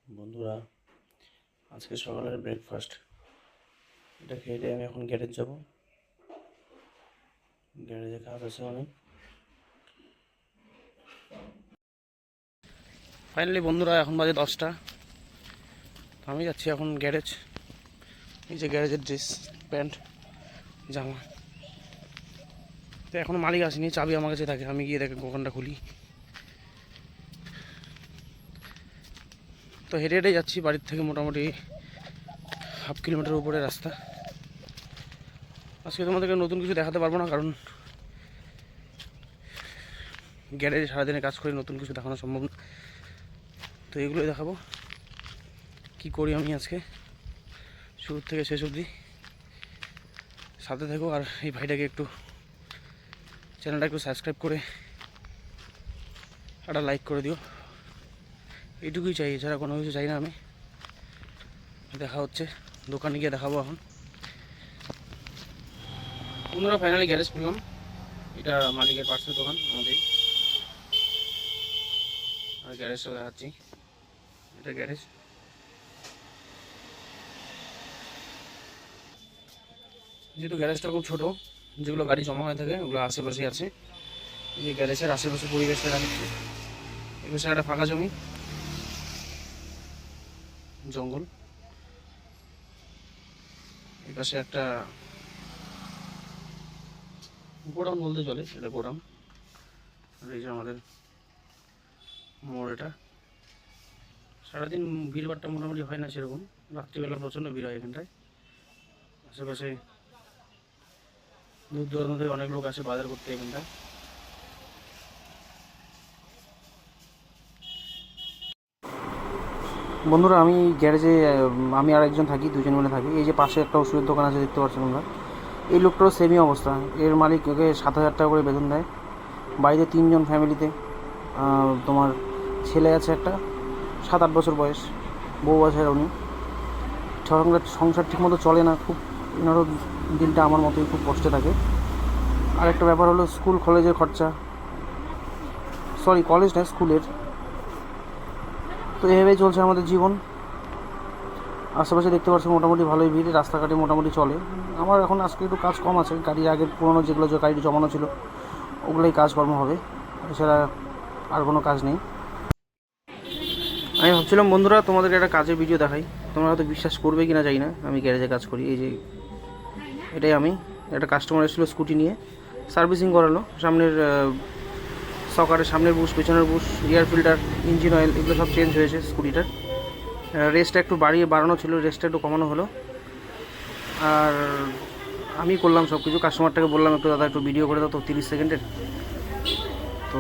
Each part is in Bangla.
বন্ধুরা, আজকে সকালের ব্রেকফাস্ট এটা খেয়ে আমি এখন গ্যারেজ যাব। গ্যারেজে কাজ আছে অনেক। ফাইনালি বন্ধুরা, এখন বাজে 10টা। আমি যাচ্ছি এখন গ্যারেজ। এই যে গ্যারেজের ড্রেস, প্যান্ট, জামা। তো এখনও মালিক আসেনি, চাবি আমার কাছে থাকে। আমি গিয়ে দেখে দোকানটা খুলি। তো হেঁটে হেঁটে যাচ্ছি বাড়ির থেকে, মোটামুটি 1/2 কিলোমিটার উপরে রাস্তা। আজকে তোমাদেরকে নতুন কিছু দেখাতে পারবো না, কারণ গ্যারেজে সারাদিনে কাজ করে নতুন কিছু দেখানো সম্ভব না। তো এগুলোই দেখাবো কি করি আমি আজকে, শুরু থেকে শেষ অবধি সাথে থেকো। আর এই ভাইটাকে একটু, চ্যানেলটা একটু সাবস্ক্রাইব করে একটা লাইক করে দিও। এইটুকুই চাই, এছাড়া কোনো কিছু চাই না আমি। দেখা হচ্ছে দোকানে গিয়ে দেখাবো এখন। বন্ধুরা, ফাইনালি গ্যারেজ পেলাম। এটা মালিকের পার্সেল দোকান আমাদের। আর গ্যারেজটা দেখাচ্ছি, এটা গ্যারেজ। যেহেতু গ্যারেজটা খুব ছোট, যেগুলো গাড়ি জমা হয়ে থাকে ওগুলো আশেপাশেই আছে। এই যে গ্যারেজের আশেপাশে পরিবেশটা দেখাচ্ছি। এই পাশে একটা ফাঁকা জমি, জঙ্গল। এই পাশে একটা গোডাউন বলতে চলে, এটা গোডাউন। আর এই যে আমাদের মোড়। এটা সারাদিন ভিড়ভাড়টা মোটামুটি হয় না সেরকম, রাত্রিবেলা প্রচণ্ড ভিড় হয় এখানটায়। আশেপাশে দূর দূরান্ত থেকে অনেক লোক আসে বাজার করতে এখানটায়। বন্ধুরা, আমি গ্যারেজে আমি আর একজন থাকি, দুজন মিলে থাকি। এই যে পাশে একটা ওষুধের দোকান আছে, দেখতে পাচ্ছেন তোমরা। এই লোকটারও সেমই অবস্থা। এর মালিক ওকে 7,000 টাকা করে বেতন দেয়। বাড়িতে 3জন ফ্যামিলিতে। তোমার ছেলে আছে একটা, 7-8 বছর বয়স, বউ আছে। আর উনি সংসার ঠিকমতো চলে না, খুব এনারও দিনটা আমার মতোই খুব কষ্টে থাকে। আর একটা ব্যাপার হলো স্কুল কলেজের খরচা, সরি কলেজ না, স্কুলের। তো এভাবেই চলছে আমাদের জীবন। আশেপাশে দেখতে পাচ্ছি মোটামুটি ভালোই ভিড়, রাস্তাঘাটে মোটামুটি চলে। আমার এখন আজকে একটু কাজ কম আছে, গাড়ির আগের পুরোনো যেগুলো যে গাড়ি জমানো ছিল ওগুলোই কাজকর্ম হবে, এছাড়া আর কোনো কাজ নেই। আমি ভাবছিলাম বন্ধুরা, তোমাদেরকে একটা কাজের ভিডিও দেখাই। তোমরা হয়তো বিশ্বাস করবে কি না জানি না, আমি গ্যারেজে কাজ করি। এই যে এটাই আমি। একটা কাস্টমার এসেছিলো স্কুটি নিয়ে, সার্ভিসিং করালো। সামনের সকারের সামনের বুশ, পেছনের Bush, air filter, engine oil এগুলো সব চেঞ্জ হয়েছে স্কুটিটার। রেসটা একটু বাড়ানো ছিল, রেসটা একটু কমানো হলো। আর আমি করলাম সব কিছু। কাস্টমারটাকে বললাম একটু দাদা একটু ভিডিও করে দাও তো 30 সেকেন্ডের। তো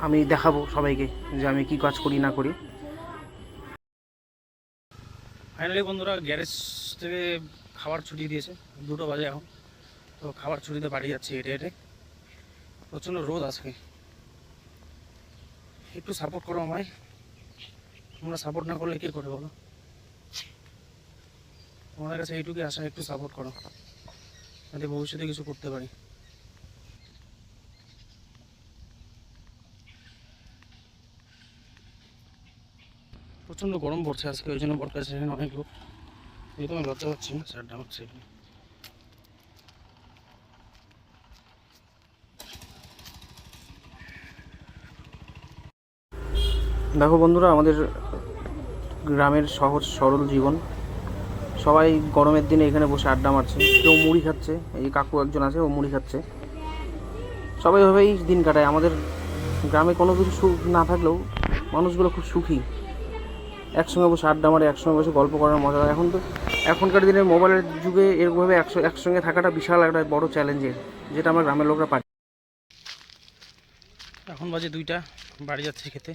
আমি দেখাবো সবাইকে যে আমি কি কাজ করি না করি। ফাইনালি বন্ধুরা, গ্যারেজ থেকে খাবার ছুটি দিয়েছে, 2টো বাজে এখন। তো খাবার ছুটিতে বাড়ি যাচ্ছি হেঁটে হেঁটে। প্রচণ্ড রোদ আজকে। একটু সাপোর্ট করো আমায়। তোমরা সাপোর্ট না করলে কে করে বলো? তোমাদের কাছে এইটুকুই আশা, একটু সাপোর্ট করো যাতে ভবিষ্যতে কিছু করতে পারি। প্রচণ্ড গরম পড়ছে আজকে, ওই জন্য বরকার সেখানে অনেক লোক। যেহেতু আমি লজ্জা পাচ্ছি না, স্যারটা হচ্ছে এখানে। দেখো বন্ধুরা, আমাদের গ্রামের সহজ সরল জীবন। সবাই গরমের দিনে এখানে বসে আড্ডা মারছে, কেউ মুড়ি খাচ্ছে। এই কাকু একজন আছে, ও মুড়ি খাচ্ছে। সবাই ওইভাবেই দিন কাটায়। আমাদের গ্রামে কোনো কিছু সুখ না থাকলেও মানুষগুলো খুব সুখী। একসঙ্গে বসে আড্ডা মারে, একসঙ্গে বসে গল্প করার মজা হয়। এখনকার দিনে মোবাইলের যুগে এরকমভাবে একসঙ্গে থাকাটা বিশাল একটা বড় চ্যালেঞ্জের, যেটা আমার গ্রামের লোকরা পারে। এখন বাজে 2টা, বাড়ি যাচ্ছি খেতে।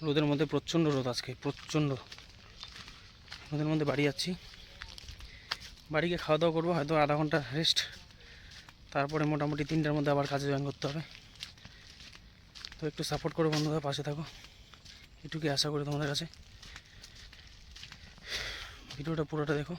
রোদের মধ্যে, প্রচণ্ড রোদ আজকে, প্রচণ্ড রোদের মধ্যে বাড়ি যাচ্ছি। বাড়ি গিয়ে খাওয়া দাওয়া করবো, হয়তো আধা ঘন্টা রেস্ট। তারপরে মোটামুটি 3টার মধ্যে আবার কাজে জয়েন করতে হবে। তো একটু সাপোর্ট করো বন্ধুরা, পাশে থাকো, এটুকুই আশা করি তোমাদের কাছে। ভিডিওটা পুরোটা দেখো।